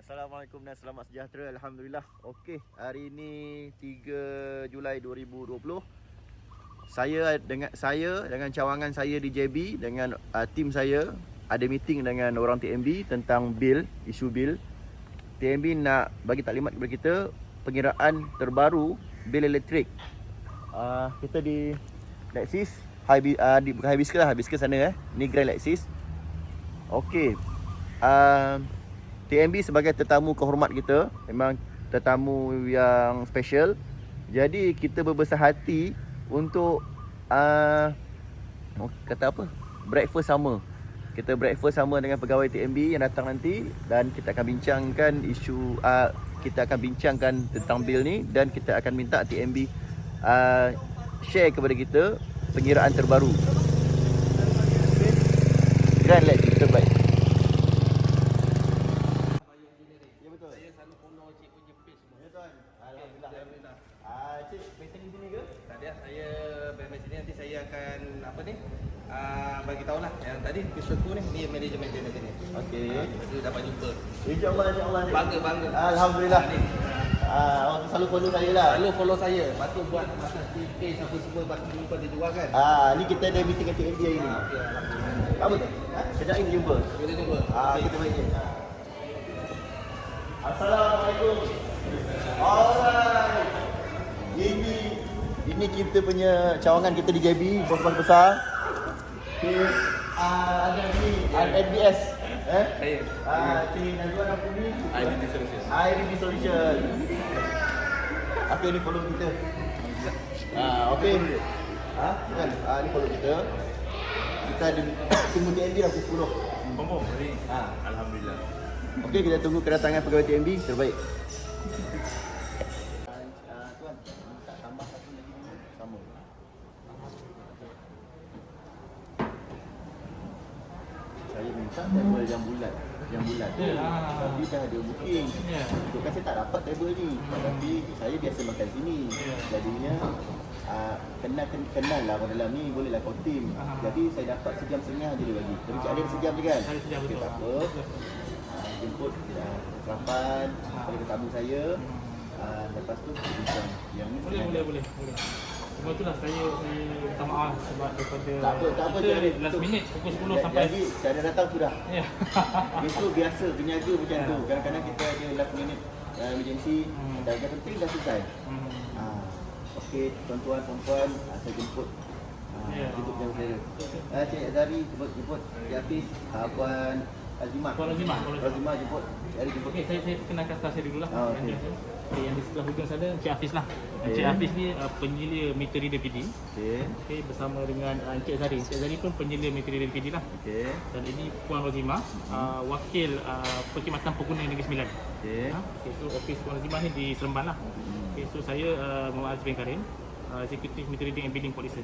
Assalamualaikum dan selamat sejahtera. Alhamdulillah. Okey, hari ini 3 Julai 2020. Saya dengan cawangan saya di JB dengan tim saya ada meeting dengan orang TMB tentang isu bil. TMB nak bagi taklimat kepada kita pengiraan terbaru bil elektrik. Kita di Lexis, bukan Hibiscus sana Ni Grand Lexis. Okey. TMB sebagai tetamu kehormat kita, memang tetamu yang special. Jadi kita berbesar hati untuk kata apa? Breakfast sama. Kita breakfast sama dengan pegawai TMB yang datang nanti dan kita akan bincangkan tentang bil ni dan kita akan minta TMB share kepada kita pengiraan terbaru. Grand Lexis terbaik. Cik, maintenance sini ke? Tak ada, saya maintenance sini nanti saya akan bagi tahu lah. Yang tadi episode ni manajemen dia sini. Okey. Kita dapat jumpa. InsyaAllah. Bangga. Alhamdulillah. Orang tu selalu follow saya lah. Selalu follow saya. Lepas tu buat masak case apa semua, lepas tu jumpa dia jual kan. Ni kita ada meeting dengan TMB hari ni. Okey, alhamdulillah. Apa tu? Kejap lagi kita jumpa. Kita jumpa. Kita main je. Assalamualaikum. Alright. Ini kita punya cawangan kita di JB, bos-bos besar. Okay. Ada ni NBS. Saya. Cik Najwa apa ni? IDT Solution. IDT Solution. Okey, ni follow kita. Okey. Kan? Ni follow kita. Kita ada tunggu TMB lah pukul 10. Confirm hari ni. Alhamdulillah. Okey, kita tunggu kedatangan pegawai TMB terbaik. Tuan, tak tambah satu lagi sama. Saya minta table yang bulat tu. Tapi dah ada booking. Untuk kan saya tak dapat table ni. Tapi saya biasa makan sini. Jadinya kenal lah orang dalam ni, bolehlah kau tim. Jadi saya dapat sejam setengah je dia bagi. Tapi ada sejam je kan? Ada sejam, Okey, betul. tak apa. Jemput sarapan pada tetamu saya. Lepas tu kita bincang. Yang ni Boleh. Sebab itulah saya minta maaf sebab daripada Tak apa, kita jangan. last minute pukul 10 sampai. Jadi saya dah datang sudah. Ya. Itu biasa berniaga macam tu. Kadang-kadang kita ada last minute emergency. Dan yang penting dah selesai. Okey, tuan-tuan, perempuan, saya jemput. Jemput jam saya. Cik Azari jemput Cik Hafiz, Puan Azimah. Puan Azimah. Jemput. Hari jemput. Okey, saya kenalkan staff saya dululah. Okey. Yang di sebelah hujung sana Encik Hafiz lah. Okey. Encik Hafiz ni penyelia meter reader PD. Okey. Okey, bersama dengan Encik Azari. Encik Azari pun penyelia meter reader PD lah. Okey. Dan ini Puan Rozimah, wakil Perkhidmatan Pengguna Negeri Sembilan. Okey. Okey, so office Puan Rozimah ni di Seremban lah. Okey, so saya Muhammad Azrin Karim, Executive Meter Reading and Billing Policy.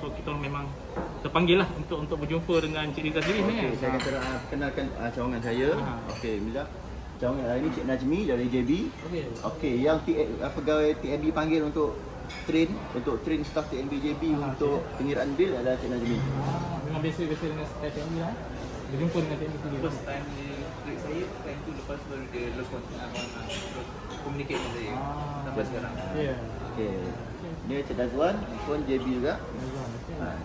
So kita memang terpanggil lah untuk berjumpa dengan Cik Liza sendiri Okey, saya akan kenalkan cawangan saya. Okey, Miza. Cawangan ini Cik Najmi dari JB. Okey, yang pegawai TMB panggil untuk train staff TMB JB untuk pengiraan bil adalah Cik Najmi. Memang biasa dengan staff TMB lah. Berjumpa dengan TMB sendiri. First time dia treat saya, time tu lepas baru dia lost contact communicate dengan saya. Sampai sekarang. Ya. Okey. Ni Cik Dazwan pun JB juga.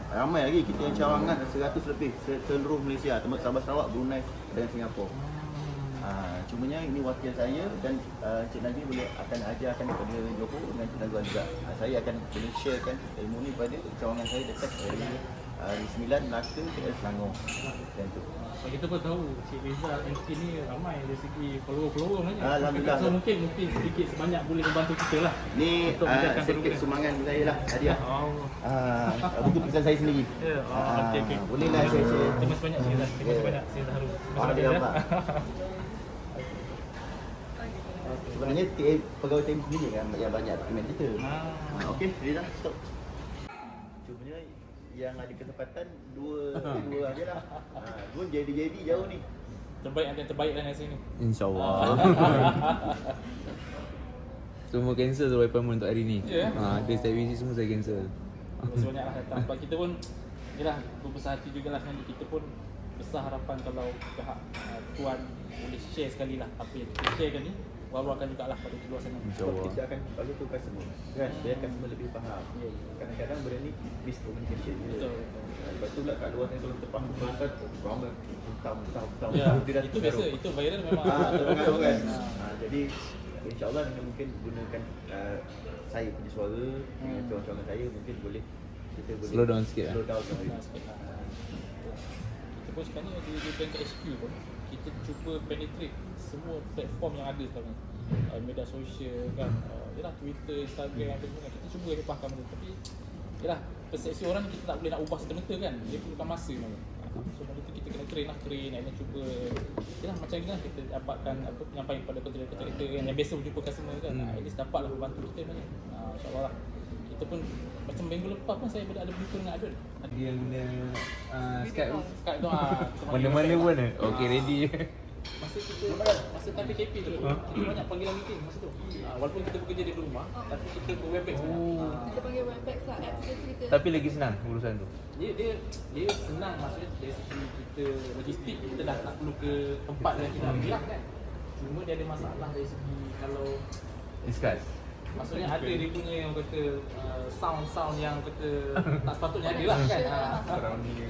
Ramai lagi kita yang cawangan 100 lebih seluruh Malaysia, termasuk Sabah Sarawak, Brunei dan Singapura. Cumanya ini wakil saya dan Cik Najmi akan ajarkan kepada Johor dengan Cik Dazwan juga. Saya akan sharekan ilmu ni pada cawangan saya dekat dari 9 Melaka ke Selangor. Macam tu. Kita pun tahu Cik Liza MT ni ramai dari segi follower sebenarnya. Alhamdulillah. So mungkin sedikit sebanyak boleh membantu kita lah. Ni untuk menjaga sikit sumbangan saya lah hadiah. Buku pesan saya sendiri. Ya. Okey. Bolehlah saya share. Terima kasih banyak Cik Liza. Terima kasih banyak. Saya terharu. Terima kasih banyak. Sebenarnya pegawai TM sendiri yang banyak dokumen kita. Okey, Liza, stop. Cumanya yang ada kesempatan dua aja lah. Pun jadi jauh ni. Terbaik antara terbaik lah nasi ni. InsyaAllah. Semua cancel tu appointment untuk hari ni. Ya? Dia start visit semua saya cancel. Terima kasih banyak lah datang. Sebab kita pun, yelah, berbesar hati jugalah sebenarnya kita pun besar harapan kalau pihak tuan boleh share sekali lah apa yang kita sharekan ni, wawarkan jugalah pada di luar sana. InsyaAllah. Kita akan bagi tu customer kan, biar customer lebih faham. Ya, ya. Kadang-kadang benda ni miscommunication je. Betul. Lepas tu lah kat luar sana kalau terfaham kan, ramai hitam. Ya, Dia dah itu biasa, terpengaruh. itu viral memang Terpengaruh kan. Ha. Jadi InsyaAllah dengan mungkin gunakan saya punya suara dengan cawangan saya, mungkin boleh kita boleh Slow down sikit lah. slow down kan. Kita pun sebenarnya di Bank HQ pun kita cuba penetrate semua platform yang ada sekarang, media sosial kan, yalah Twitter, Instagram apa semua, kita cuba lepaskan benda. Tapi yalah, persepsi orang kita tak boleh nak ubah serta-merta kan, dia perlukan masa memang. So benda tu kita kena train and then cuba yalah macam ni lah kita dapatkan apa penyampaian kepada kontraktor kan yang biasa berjumpa customer kan, at least dapatlah membantu kita sebenarnya. InsyaAllah lah. Kita pun macam minggu lepas pun saya ada berjumpa dengan Adun. Dia guna Skype tu. Skype tu Mana-mana pun okay ready. Masa time PKP tu kita banyak panggilan meeting masa tu. Walaupun kita bekerja di rumah tapi kita ber-webex. Kita panggil Webex lah, apps tu kita. Tapi lagi senang urusan tu. Dia senang, maksudnya dari segi kita logistik kita dah tak perlu ke tempat yang kita bilang kan. Cuma dia ada masalah dari segi kalau Discuss. maksudnya ada dia punya yang kata sound yang kata tak sepatutnya ada lah kan.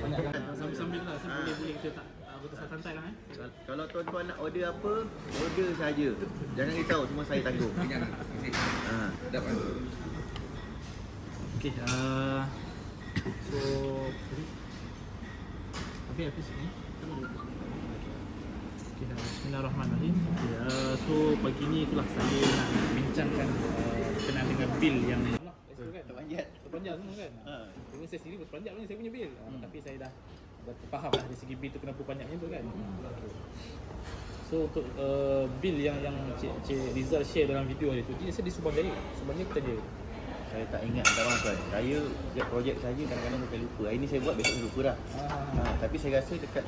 Banyak kan. Sambil-sambil lah boleh kita tak kita santai lah Kalau tuan-tuan nak order apa, order saja. Jangan risau, semua saya tanggung. Okay, so habis ni. Okay, bismillahirrahmanirrahim. Okay, so pagi ni itulah saya nak bincangkan berkenaan dengan bil yang Terpanjat. terpanjat semua kan. Cuma saya sendiri berpanjat sebenarnya saya punya bil. Tapi saya dah faham lah dari segi bil tu kenapa panjangnya tu kan. So untuk bil yang Cik Rizal share dalam video itu, dia di Subang Jaya. Subang Jaya kita dia. Saya tak ingat tak bang tuan. Saya projek saja kadang-kadang sampai lupa. Hari ni saya buat, besok lupa dah. Tapi saya rasa dekat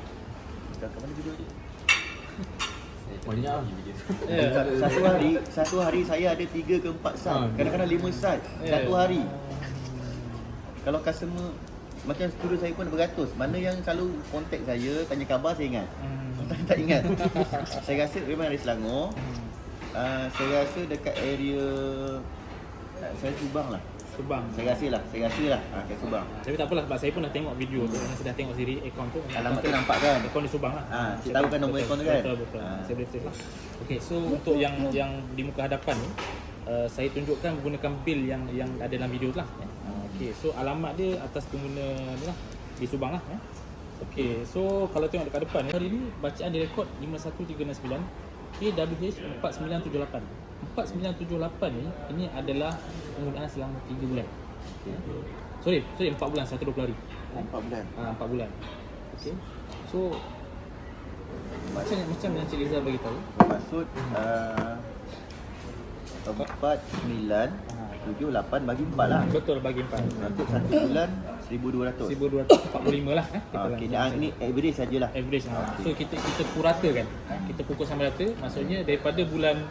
mana video dia? Banyak. Satu hari saya ada 3 ke 4 sat. Kadang-kadang 5 sat satu hari. Kalau customer macam studio saya pun beratus. Mana yang selalu kontak saya, tanya khabar saya ingat. Tak ingat. Saya rasa memang dari Selangor. Saya rasa dekat area saya Subang lah. Subang. Saya rasa lah kat Subang. Tapi tak apalah sebab saya pun dah tengok video tu. Saya dah tengok sendiri akaun tu. Alamat tu nampak kan? Akaun di Subang lah. Saya tahu kan nombor akaun tu kan? Betul. Saya boleh trace lah. Okay, so untuk yang di muka hadapan ni, saya tunjukkan menggunakan bil yang ada dalam video tu lah. Okay, so alamat dia atas pengguna ni lah, di Subang lah. Okay, so kalau tengok dekat depan ni, hari ni bacaan direkod 51369 KWH 4978. 4978 ni, ini adalah penggunaan selama 3 bulan. Sorry 4 bulan, 120 hari. 4 bulan. 4 bulan. Okay. So macam yang Cik Rizal bagi tahu. Maksud 4, 9, 7, 8 bagi 4 lah. Betul, bagi 4. Maksud 1 bulan 1,200. 1245 lah. Okey, ini average sajalah. Average. So kita puratakan. Kita pukul sama rata. Maksudnya daripada bulan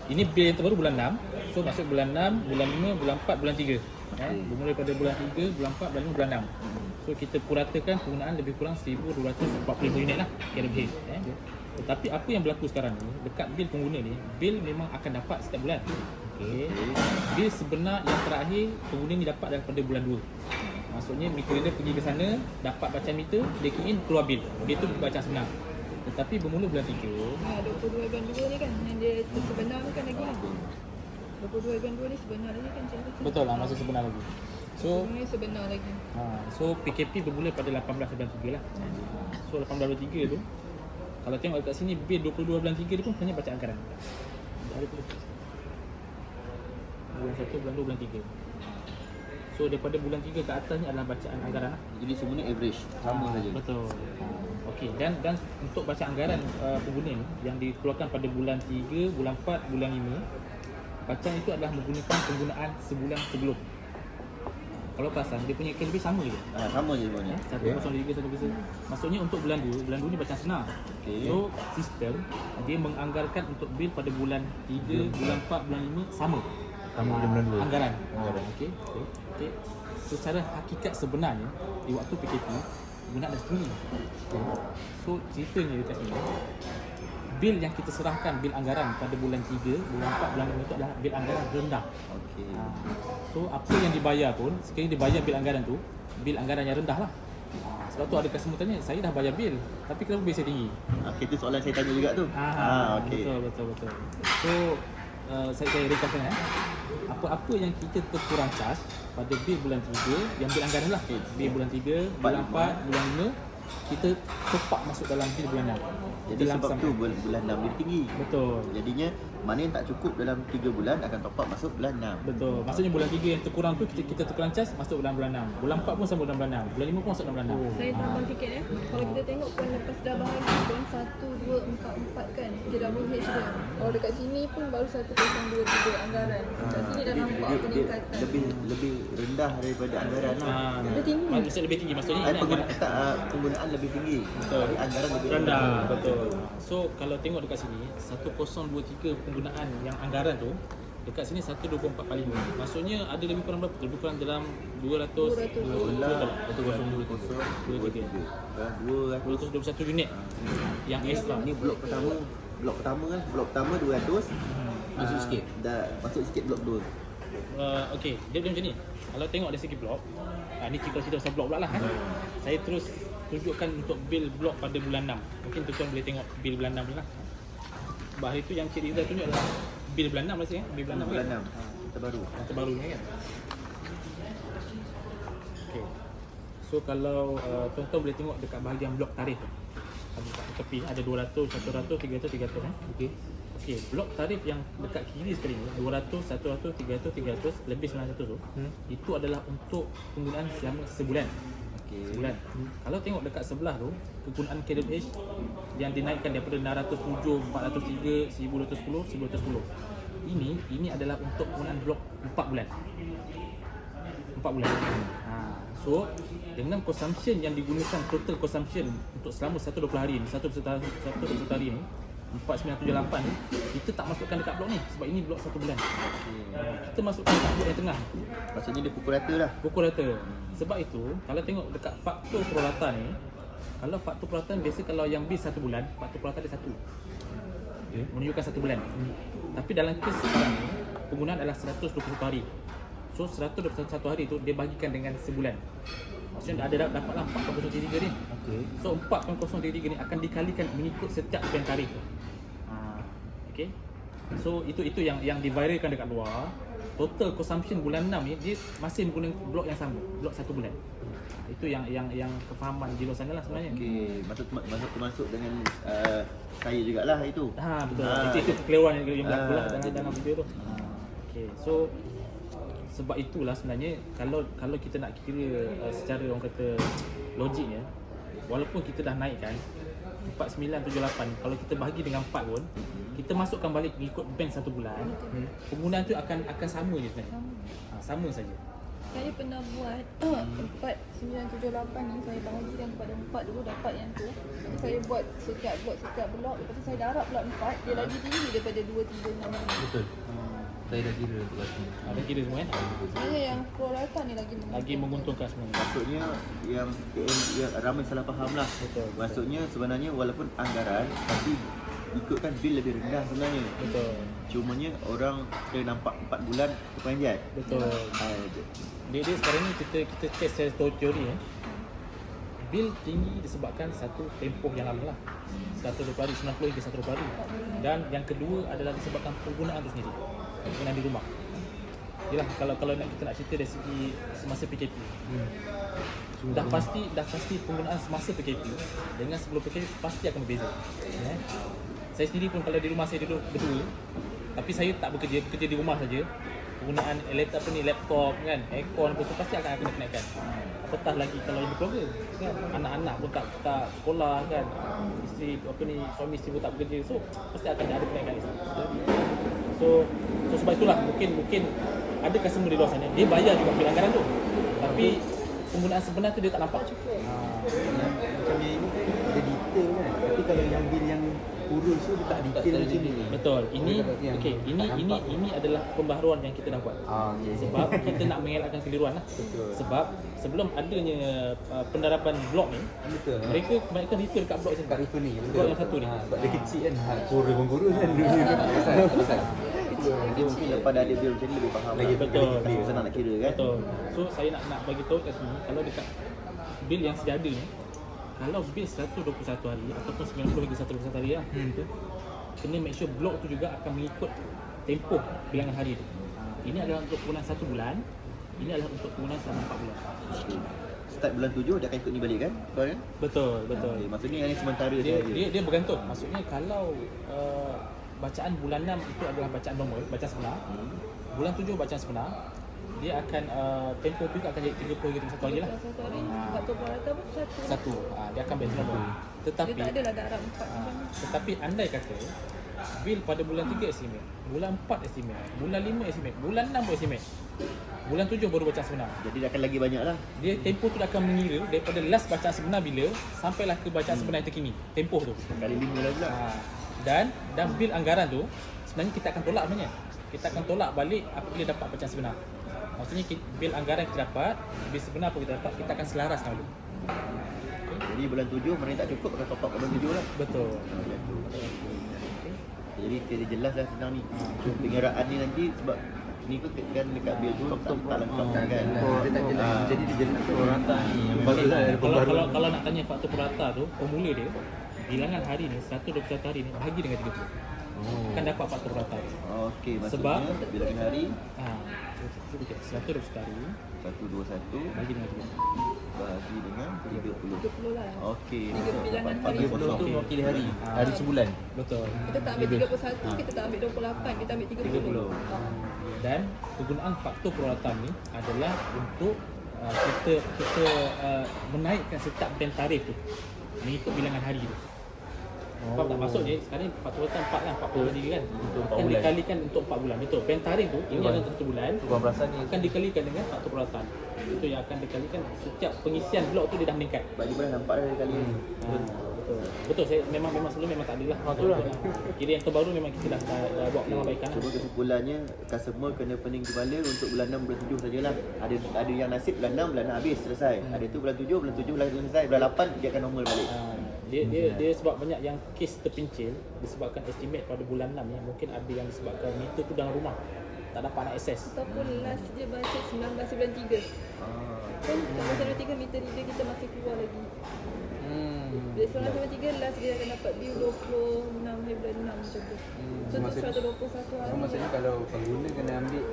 ini bil yang terbaru bulan 6. So maksud bulan 6, bulan 5, bulan 4, bulan 3. Bermula daripada bulan 3, bulan 4, bulan 5, bulan 6. So kita puratakan penggunaan lebih kurang 1,245 unit lah KWH. Tetapi apa yang berlaku sekarang ni, dekat bil pengguna ni, bil memang akan dapat setiap bulan. Okay. Bil sebenar yang terakhir pengguna ni dapat daripada bulan 2. Maksudnya meter reader pergi ke sana, dapat bacaan meter, dia key in, keluar bil. Dia tu bacaan sebenar. Tetapi bermula bulan 3. 22 bulan 2 ni kan, yang dia sebenar ni kan lagi lah. 22 bulan 2 ni sebenar lagi kan Cik Rizal? Betul lah, masih sebenar lagi. So Ini sebenar lagi. so PKP bermula pada 18.93 lah. So 18.23 tu, kalau tengok kat sini bil 22 bulan 3 dia pun hanya bacaan anggaran. Ada pun bulan 1, bulan 2, bulan 3. So daripada bulan 3 ke atas ni adalah bacaan anggaran lah. Jadi semuanya average sama saja. Betul. Okey, dan untuk bacaan anggaran pengguna ni yang dikeluarkan pada bulan 3, bulan 4, bulan 5, bacaan itu adalah menggunakan penggunaan sebulan sebelum. Kalau perasan dia punya KLB sama je. Sama je semuanya. 103, 103. Maksudnya untuk bulan 2 ni bacaan senang. Okey. So sistem dia menganggarkan untuk bil pada bulan 3, bulan 4, bulan 5 sama. Sama macam bulan 2. Anggaran. Okey. Secara hakikat sebenarnya di waktu PKP penggunaan dah tinggi. So ceritanya dekat sini, bil yang kita serahkan, bil anggaran pada bulan 3, bulan 4, bulan 5 itu adalah bil anggaran rendah. Okey. So apa yang dibayar pun, sekiranya dibayar bil anggaran tu, bil anggaran yang rendah lah. Sebab tu ada customer tanya, saya dah bayar bil, tapi kenapa bil saya tinggi? Okey, tu soalan saya tanya juga tu. Okey. Betul. So saya ringkaskan apa-apa yang kita terkurang charge pada bil bulan 3 yang bil anggaran lah, bil bulan 3, bulan 4, bulan 5, kita top up masuk dalam bil bulan 6. Jadi sebab tu bulan 6 dia tinggi. Betul. Jadinya mana yang tak cukup dalam 3 bulan akan top up masuk bulan 6. Betul. Maksudnya bulan 3 yang terkurang tu kita terkurang charge masuk dalam bulan 6. Bulan 4 pun sama dalam bulan 6. Bulan 5 pun masuk dalam bulan 6. Saya tambah sikit ya. Kalau kita tengok pun lepas dah bahagi pun 1, 2, 4, 4 kan JWH dia. Kalau dekat sini pun baru 1023 anggaran. Dekat sini dah nampak peningkatan. Lebih rendah daripada anggaran lah. Lebih tinggi. Maksudnya lebih tinggi. Maksudnya ini Penggunaan lebih tinggi. Betul. Tapi anggaran lebih rendah. Betul. So kalau tengok dekat sini 1023 penggunaan yang anggaran tu, dekat sini 12445. Maksudnya ada lebih kurang berapa tu? Lebih kurang dalam 200 221 unit yang extra. Ni blok pertama kan. Blok pertama 200. Masuk sikit. Dah masuk sikit blok 2. Okey, dia macam ni. Kalau tengok dari segi blok, ni cerita pasal blok pula lah kan. Saya terus tunjukkan untuk bil blok pada bulan 6. Mungkin tuan-tuan boleh tengok bil bulan 6 ni lah. Sebab hari tu yang Cik Rizal tunjuk adalah bil bulan 6 rasanya. Bil bulan 6 Bulan kan? 6. Terbaru. Yang terbaru ni kan. Okey. So kalau tuan-tuan boleh tengok dekat bahagian blok tarif tu. Ada kat tepi ada 200, 100, 300, 300 kan. Okey. Okey, blok tarif yang dekat kiri sekali ni 200, 100, 300, 300 lebih 900 tu. Itu adalah untuk penggunaan selama sebulan. Sebulan. Kalau tengok dekat sebelah tu, kegunaan KWH yang dinaikkan daripada 607, 403, 1210, 1210. Ini adalah untuk penggunaan blok 4 bulan. 4 bulan. So, dengan consumption yang digunakan, total consumption untuk selama 120 hari ni, 120 hari ni, 4978 ni, kita tak masukkan dekat blok ni sebab ini blok 1 bulan. Kita masukkan dekat blok yang tengah. Maksudnya dia pukul rata lah. Pukul rata. Sebab itu, kalau tengok dekat faktor prorata ni, kalau faktor prorata biasa kalau yang bil 1 bulan, faktor prorata dia 1. Menunjukkan 1 bulan. Tapi dalam kes sekarang ni, penggunaan adalah 121 hari. So 121 hari tu dia bagikan dengan sebulan. Maksudnya ada dapatlah 4.03 ni. So 4.03 ni akan dikalikan mengikut setiap band tarif tu. Okay. So itu yang diviralkan dekat luar. Total consumption bulan 6 ni dia masih menggunakan blok yang sama, blok 1 bulan. Itu yang kefahaman di luar sana lah sebenarnya. Okey, masuk dengan saya jugalah itu. Betul. Itu kekeliruan yang berlaku lah dalam video tu. Okay. So sebab itulah sebenarnya kalau kita nak kira secara orang kata logiknya, walaupun kita dah naikkan 4978, kalau kita bahagi dengan 4 pun, kita masukkan balik mengikut band 1 bulan, penggunaan tu akan sama je sebenarnya. Sama saja. Saya pernah buat 4978 ni, saya bahagikan kepada 4 dulu dapat yang tu. Saya buat setiap blok, lepas tu saya darab blok 4, dia lagi tinggi daripada 236 ni. Betul. Saya dah kira tu kat sini. Ada kira semua kan? Sebenarnya yang prorata ni lagi menguntungkan sebenarnya. Maksudnya yang ramai salah faham lah. Betul. Maksudnya sebenarnya walaupun anggaran tapi ikutkan bil lebih rendah sebenarnya. Betul. Cumanya orang kena nampak 4 bulan terpanjat. Betul. Dia sekarang ni kita test secara teori bil tinggi disebabkan satu tempoh yang lama lah, 120 hari, 90 hingga 120 hari. Dan yang kedua adalah disebabkan penggunaan itu sendiri, penggunaan di rumah. Yalah, kalau kita nak cerita dari segi semasa PKP, dah pasti penggunaan semasa PKP dengan sebelum PKP pasti akan berbeza. Saya sendiri pun kalau di rumah saya duduk berdua, tapi saya tak bekerja di rumah saja, penggunaan laptop kan, aircon pun pasti akan kena kenakan. Apatah lagi kalau ibu keluarga kan, anak-anak pun tak sekolah kan, suami isteri pun tak bekerja, so pasti akan ada kenaikan. So sebab itulah mungkin ada customer di luar sana dia bayar juga bil anggaran tu, tapi penggunaan sebenar tu dia tak nampak. Macam dia ini ada detail kan. Tapi kalau yang bil yang kurus tu dia tak detail macam ni. Betul. Ini Yang okey, ini adalah pembaharuan yang kita dah buat. Okey. Sebab kita nak mengelakkan keliruan lah. Betul. Sebab sebelum adanya pendarapan blok ni, Betul. mereka kebanyakan refer kat blok kat sini. river ni. Blok yang satu ni. Sebab dia kecil kan. Kurus pun kurus kan. Dia mungkin lepas dah ada bil macam ni lebih faham Lagi lah. betul. Lagi senang nak kira kan. Betul. So saya nak bagi tahu kat sini, kalau dekat bil yang sejadah ni, kalau bil 121 hari ataupun 90 hingga 121 hari lah, kena make sure blok tu juga akan mengikut tempoh bilangan hari tu. Ini adalah untuk penggunaan 1 bulan, ini adalah untuk penggunaan selama 4 bulan. Okay. Start bulan 7 dia akan ikut ni balik kan? Betul kan? Betul, betul. Okay. Maksudnya yang ni sementara Dia, sahaja. dia bergantung. Maksudnya kalau bacaan bulan 6 itu adalah bacaan normal, bacaan sebenar. Bulan 7 bacaan sebenar, dia akan tempoh tu akan jadi 30 hingga 31 hari lah. Satu hari faktor prorata pun satu. Satu, dia akan back to normal. Dia Tetapi tak adalah darab 4 macam ni. tetapi andai kata bil pada bulan 3 estimate, bulan 4 estimate, bulan 5 estimate, bulan 6 pun estimate, bulan 7 baru bacaan sebenar. Jadi dia akan lagi banyak lah. Dia tempoh tu akan mengira daripada last bacaan sebenar bila sampailah ke bacaan sebenar yang terkini. Tempoh tu. Kali 5 lah pula. Dan bil anggaran tu sebenarnya kita akan tolak sebenarnya. Kita akan tolak balik apabila dapat bacaan sebenar. Maksudnya bil anggaran kita dapat, bil sebenar pun kita dapat, kita akan selaraskan dulu. Jadi bulan 7 mana tak cukup akan top up kat bulan 7 lah. Betul. Macam tu. Jadi kira jelas lah senang ni. Pengiraan ni nanti sebab ni kan dekat bil tu tak lengkap kan. Dia tak jelas. Jadi dia jelas Prorata ni yang bagus lah ada pembaruan. Kalau nak tanya faktor prorata tu, formula dia bilangan hari ni 121 hari ni bahagi dengan 30. Akan dapat faktor prorata tu. Okey, maksudnya Sebab bilangan hari 121 hari 121 bahagi dengan 30. bahagi dengan 30. 30 lah. Okey. Tiga bilangan hari 30 tu mewakili hari. Hari sebulan. Betul. Kita tak ambil 31, kita tak ambil 28, kita ambil 30. Dan penggunaan faktor prorata ni adalah untuk kita menaikkan setiap band tarif tu mengikut bilangan hari tu. Faham tak? Maksudnya sekarang faktor prorata 4 lah, 40 hari kan. Untuk 4 Akan bulan. dikalikan untuk 4 bulan. Betul. Band tarif tu ini adalah 1 bulan. Bukan perasan ni. Akan dikalikan dengan faktor prorata. Itu yang akan dikalikan setiap pengisian blok tu dia dah meningkat. Bagi mana nampak dah kali ni. Betul. Betul, saya memang sebelum memang tak ada lah. Kira yang terbaru memang kita dah buat penambahbaikan lah. Cuma kesimpulannya customer kena pening kepala untuk bulan 6 bulan 7 sajalah. Ada yang nasib bulan 6 bulan 6 habis selesai. Ada tu bulan 7 bulan 7 bulan 7 selesai. Bulan 8 dia akan normal balik. Dia sebab banyak yang kes terpencil disebabkan estimate pada bulan 6 ni, mungkin ada yang disebabkan meter tu dalam rumah tak dapat nak akses. Ataupun last dia baca 19 bulan 3. Kan 19 bulan 3 meter reader kita masih keluar lagi. Bila 19 bulan 3 last dia akan dapat bill 26 hari bulan 6 macam tu. So tu 121 hari. Maksudnya kalau pengguna kena ambil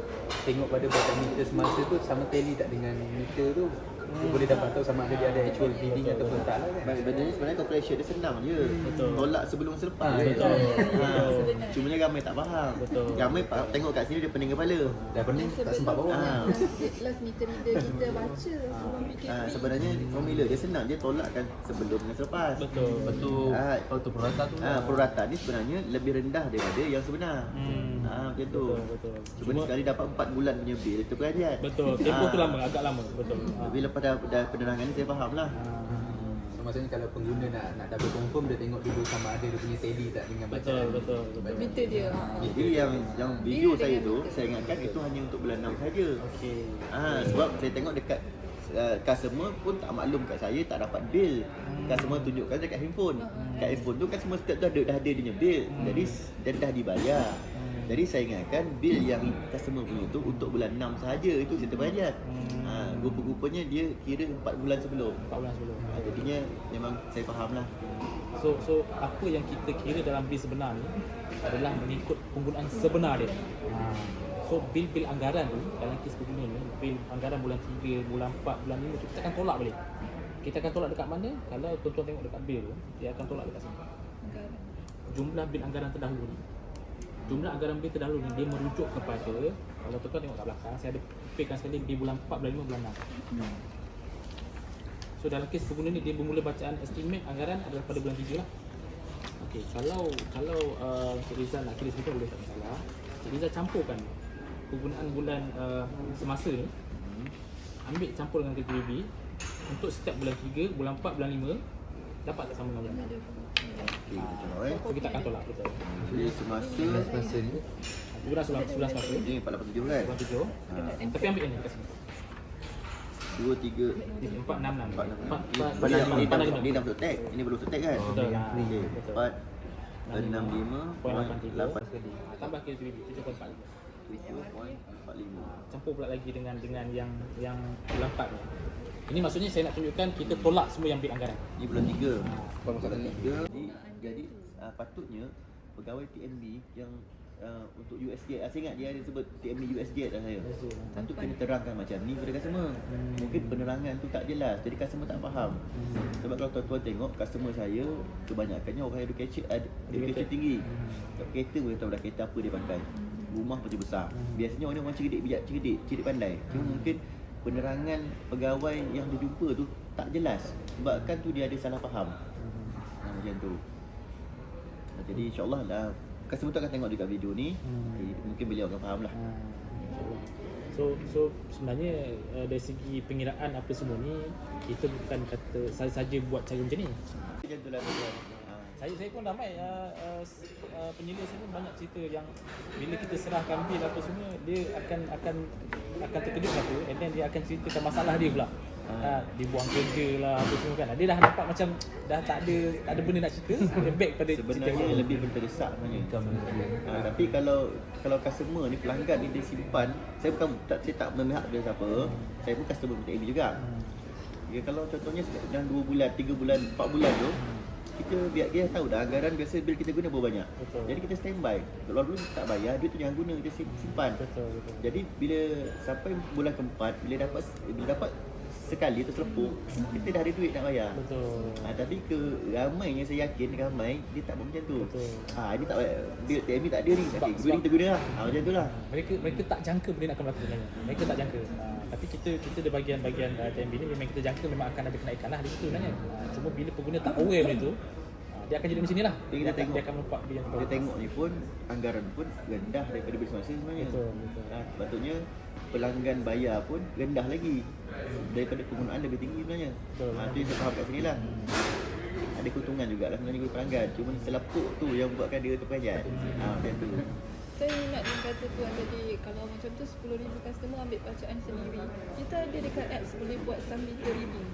tengok pada bacaan meter semasa tu sama tally tak dengan meter tu. Dia boleh dapat tahu sama ada dia ada actual reading ataupun tak lah kan. Sebenarnya calculation dia senang je. Betul. Tolak sebelum selepas. Betul. Sebenarnya. Cumanya ramai tak faham. Betul. Ramai tengok kat sini dia pening kepala. Dah pening tak sempat bawa. Last meter reader kita baca sebelum PKP. Sebenarnya formula dia senang, dia tolakkan sebelum dengan selepas. Betul. Betul. Faktor prorata tu. Prorata ni sebenarnya lebih rendah daripada yang sebenar. Macam tu. Betul. Cuma sekali dapat 4 bulan punya bil itu pengajian. Betul. Tempoh tu lama, agak lama. Betul. Tapi lepas dah penerangan ni saya faham lah. So maksudnya kalau pengguna nak double confirm dia tengok dulu sama ada dia punya tally tak dengan bacaan. Betul. Meter dia. Jadi yang video saya tu saya ingatkan itu hanya untuk bulan 6 saja. Okey. Sebab saya tengok dekat customer pun tak maklum kat saya tak dapat bil. Customer tunjukkan dekat handphone. Kat handphone tu customer setiap tu dah ada dia punya bil. Jadi dan dah dibayar. Jadi saya ingatkan bil yang customer punya tu untuk bulan 6 sahaja itu saya terbayar. Rupa-rupanya dia kira 4 bulan sebelum. 4 bulan sebelum. Jadinya memang saya faham lah. So apa yang kita kira dalam bil sebenar ni adalah mengikut penggunaan sebenar dia. So bil anggaran tu dalam kes pengguna ni, bil anggaran bulan 3, bulan 4, bulan 5 tu kita akan tolak balik. Kita akan tolak dekat mana? Kalau tuan-tuan tengok dekat bil tu, dia akan tolak dekat sini. Jumlah bil anggaran terdahulu ni. Jumlah anggaran bil terdahulu ni dia merujuk kepada, kalau tuan-tuan tengok kat belakang, saya ada pipirkan sekali di bulan 4, bulan 5, bulan 6. So dalam kes pengguna ni dia bermula bacaan estimate anggaran adalah pada bulan 3 lah. Okey, kalau Encik Rizal nak kira sebentar boleh tak masalah. Encik Rizal campurkan penggunaan bulan semasa ni. Ambil campur dengan KTB untuk setiap bulan 3, bulan 4, bulan 5 dapat tak sama dengan bulan? Okey, kita tengok So kita akan tolak betul. Jadi semasa Masa ni Bulan 11 masa. ni 487 kan? Bulan 7. Tapi ambil ini kat sini. 2 3 4 6 6. 4 ni dah betul tag. Ini belum betul tag kan? Betul. Okey. Betul. 4 65.85 Tambah kira 7.45. 7.45. Campur pula lagi dengan yang bulan 4 ni. Ini maksudnya saya nak tunjukkan kita tolak semua yang ambil anggaran. Ni bulan 3. Bulan 3. Jadi patutnya pegawai TMB yang untuk USJ, saya ingat dia ada sebut TMB USJ dah saya. Tentu kena terangkan macam ni kepada customer. Mungkin penerangan tu tak jelas, jadi customer tak faham. Sebab kalau tuan-tuan tengok customer saya kebanyakannya orang education tinggi. Kereta boleh tahu dah kereta apa dia pakai. Rumah pun besar. Biasanya orang cerdik bijak, cerdik pandai. Cuma mungkin penerangan pegawai yang dia jumpa tu tak jelas. Sebabkan tu dia ada salah faham. Macam tu. Jadi insyaAllah dah customer tu akan tengok dekat video ni. Mungkin beliau akan faham lah. So sebenarnya dari segi pengiraan apa semua ni, kita bukan kata saja buat cara macam ni. Macam tu lah. Saya pun ramai penyelia saya pun banyak cerita yang bila kita serahkan bil apa semua, dia akan terkejut satu, and then dia akan ceritakan masalah dia pula. Dia buang kerja lah apa semua kan. Dia dah nampak macam dah tak ada benda nak cerita, dia back pada sebenarnya lebih berdesak sebenarnya. Tapi kalau customer ni, pelanggan ni dia simpan, saya tak memihak dia siapa. Saya pun customer TMB juga. Ya, kalau contohnya dah 2 bulan, 3 bulan, 4 bulan tu, kita biar dia tahu dah anggaran biasa bil kita guna berapa banyak. Betul. Jadi kita standby. Kalau dulu tak bayar, duit tu jangan guna, kita simpan. Betul. Jadi bila sampai bulan keempat, bila dapat sekali terselepuk, kita dah ada duit nak bayar. Betul. Tapi ramainya saya yakin ramai dia tak buat macam tu. Betul. Ini tak bil TMB tak ada ni. Okey, duit kita guna lah. Macam tu lah. Mereka tak jangka benda nak akan berlaku sebenarnya. Mereka tak jangka. Tapi kita ada bahagian TMB ni memang kita jangka memang akan ada kenaikan lah di situ sebenarnya. Cuma bila pengguna tak aware benda tu, dia akan jadi macam ni lah. Dia akan melompat bil yang Kita tengok ni pun anggaran pun rendah daripada bil semasa sebenarnya. Betul. Patutnya pelanggan bayar pun rendah lagi daripada penggunaan lebih tinggi sebenarnya. Betul. Itu yang saya faham kat sini lah. Ada keuntungan jugalah sebenarnya kepada pelanggan. Cuma selepuk tu yang buatkan dia terperanjat. Macam tu. Saya ingat yang kata tuan tadi, kalau macam tu 10,000 customer ambil bacaan sendiri, kita ada dekat apps boleh buat sum meter reading.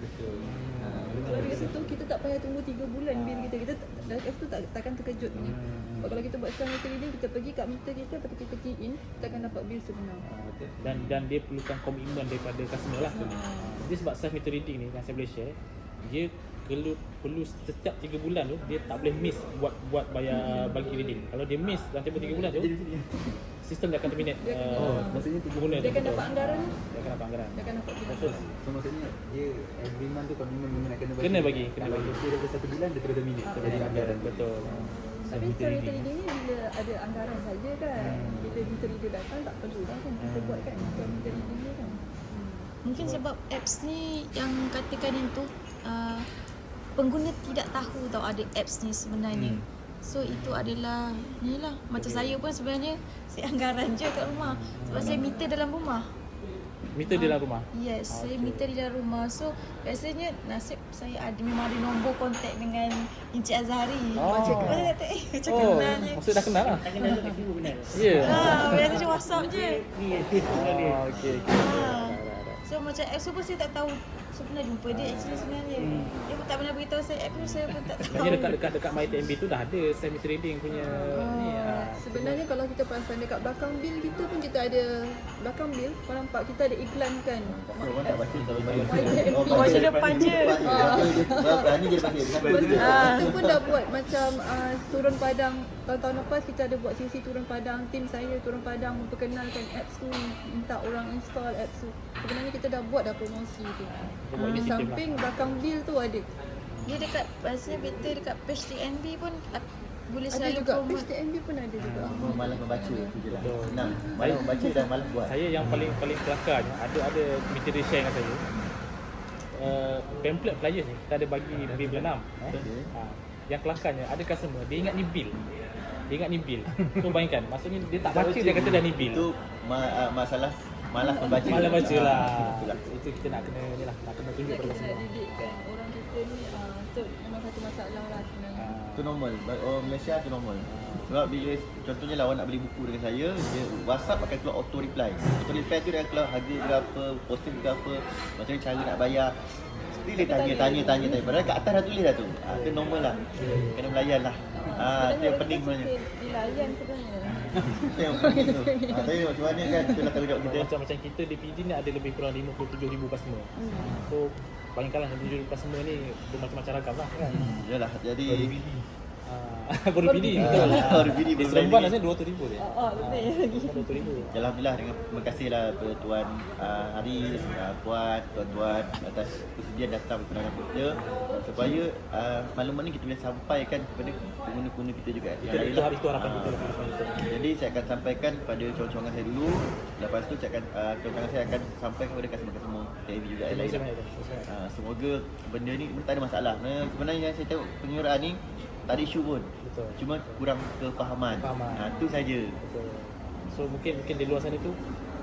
Kalau dekat situ kita tak payah tunggu 3 bulan bil kita dari apps tu takkan terkejut punya. Sebab kalau kita buat sum meter reading, kita pergi kat meter kita, lepas tu kita key in, kita akan dapat bil sebenar. Dan dia perlukan komitmen daripada customer lah. Dia sebab self meter reading ni yang saya boleh share, dia perlu setiap 3 bulan tu dia tak boleh miss buat bayar bagi reading. Kalau dia miss dalam tempoh 3 bulan tu, sistem dia akan terminate. maksudnya pengguna Dia akan dapat anggaran, Dia akan dapat anggaran. dia akan dapat bil. So maksudnya dia every month tu komitmen memang nak kena bagi. Kena bagi. Kalau lebih daripada 1 bulan dia terus terminate. Jadi anggaran Betul. Tapi sum meter reading ni bila ada anggaran saja kan. Kita meter reader datang tak perlu dah kan kita buat kan sum meter reading ni kan. Mungkin sebab apps ni yang katakan yang tu pengguna tidak tahu tau ada apps ni sebenarnya. So itu adalah ni lah. Macam saya pun sebenarnya saya anggaran je kat rumah. Sebab saya meter dalam rumah. Meter di dalam rumah. Yes, saya meter di dalam rumah. So biasanya nasib saya memang ada nombor kontak dengan Encik Azhari. Macam kata macam kenal je. Maksud dah kenal lah. Tak kenal tu kat Facebook benar. Ya. Biasanya WhatsApp je. Ni Facebook dia. Okey. So macam apps tu pun saya tak tahu. So pernah jumpa dia actually sebenarnya. Dia pun tak pernah beritahu saya apps tu, saya pun tak tahu. Sebenarnya dekat My TMB tu dah ada self meter reading punya ni. Sebenarnya kalau kita perasan dekat belakang bil kita pun kita ada belakang bil, kau nampak kita ada iklan kan. Orang tak baca kalau bayar. Baca depan je. Berani je dia baca. Kita pun dah buat macam turun padang. Tahun-tahun lepas kita ada buat sesi turun padang. Tim saya turun padang memperkenalkan apps tu, minta orang install apps tu. Sebenarnya kita dah buat dah promosi tu. Di samping belakang bil tu ada. Dia dekat rasanya better dekat page TNB pun boleh Ada selalu juga promote. page TNB pun ada juga. Malas membaca tu je lah. Senang. Malas membaca dan malas buat. Saya yang paling kelakarnya ada meter dia share dengan saya. Pamphlet flyers ni kita ada bagi bil bulan 6. Yang kelakarnya ada customer dia ingat ni bil. Dia ingat ni bil. So bayangkan, maksudnya dia tak baca dia kata dah ni bil. Itu masalah malas membaca. Malah baca lah. Itulah. Itu kita nak kena ni lah, nak kena tunjuk pada Kita nak semua. didikkan orang kita ni tu memang satu masalah lah sebenarnya. Itu normal. Bagi orang Malaysia tu normal. Sebab bila contohnya lah awak nak beli buku dengan saya, dia WhatsApp akan keluar auto reply. Auto reply tu dia akan keluar harga berapa, posting berapa, macam mana cara nak bayar. Still dia tanya. Padahal kat atas dah tulis dah tu. Itu normal lah. Kena melayan lah. Itu yang penting sebenarnya. Dilayan sebenarnya. Itu yang penting tu. Tapi macam mana kan, itulah tanggungjawab kita. Macam kita DPD ni ada lebih kurang 57,000 customer. So bayangkanlah 57,000 customer ni bermacam-macam ragam lah kan. Yalah, jadi Baru PD betul. Baru PD, Di baru Seremban PD. rasanya 200,000 dia. Lebih lagi. 200,000. Alhamdulillah, terima kasih lah kepada Tuan Haris, Puan, tuan-tuan atas kesediaan datang berkenaan kita supaya maklumat ni kita boleh sampaikan kepada pengguna-pengguna kita juga. Itu harapan kita lah. Jadi saya akan sampaikan kepada cawangan saya dulu. Lepas tu saya akan cawangan saya akan sampaikan kepada customer-customer TV juga yang lain. Semoga benda ni tak ada masalah. Sebenarnya yang saya tengok pengiraan ni tak ada isu pun. Betul. Cuma kurang kefahaman. Tu saja. Betul. So mungkin di luar sana tu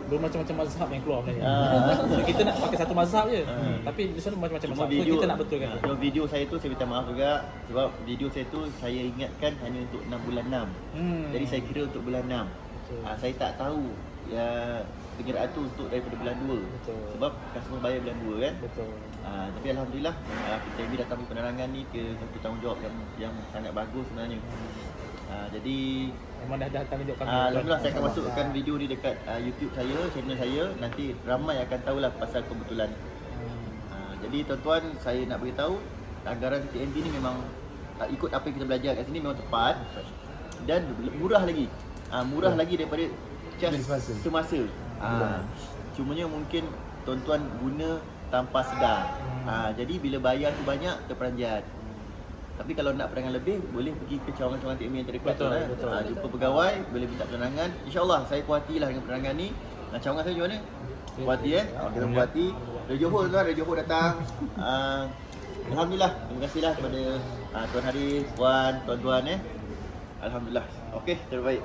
bermacam-macam mazhab yang keluar sebenarnya. So kita nak pakai satu mazhab je. Tapi di sana macam-macam Cuma mazhab. So video, kita nak betulkan. Cuma video saya tu saya minta maaf juga sebab video saya tu saya ingatkan hanya untuk 6 bulan 6. Jadi saya kira untuk bulan 6. Saya tak tahu ya pengiraan tu untuk daripada bulan 2. Betul. Sebab customer bayar bulan 2 kan. Betul. Tapi alhamdulillah PTB datang beri penerangan ni ke satu tanggungjawab yang sangat bagus sebenarnya. Jadi Memang dah tanggungjawab kami. alhamdulillah saya akan masukkan video ni dekat YouTube saya, channel saya. Nanti ramai akan tahulah pasal kebetulan. Jadi tuan-tuan, saya nak beritahu anggaran TMB ni memang ikut apa yang kita belajar kat sini memang tepat dan murah lagi. Murah lagi daripada cas semasa. Cumanya mungkin tuan-tuan guna tanpa sedar. Jadi bila bayar tu banyak terperanjat. Tapi kalau nak penerangan lebih boleh pergi ke cawangan-cawangan TMB yang terdekat. Betul. Jumpa pegawai, boleh minta penerangan. InsyaAllah saya puas hatilah dengan penerangan ni. Cawangan saya macam mana? Puas hati kita puas hati. Dari Johor tuan, dari Johor datang. Alhamdulillah, terima kasihlah kepada Tuan Haris, Puan, tuan-tuan Alhamdulillah. Okey, terbaik.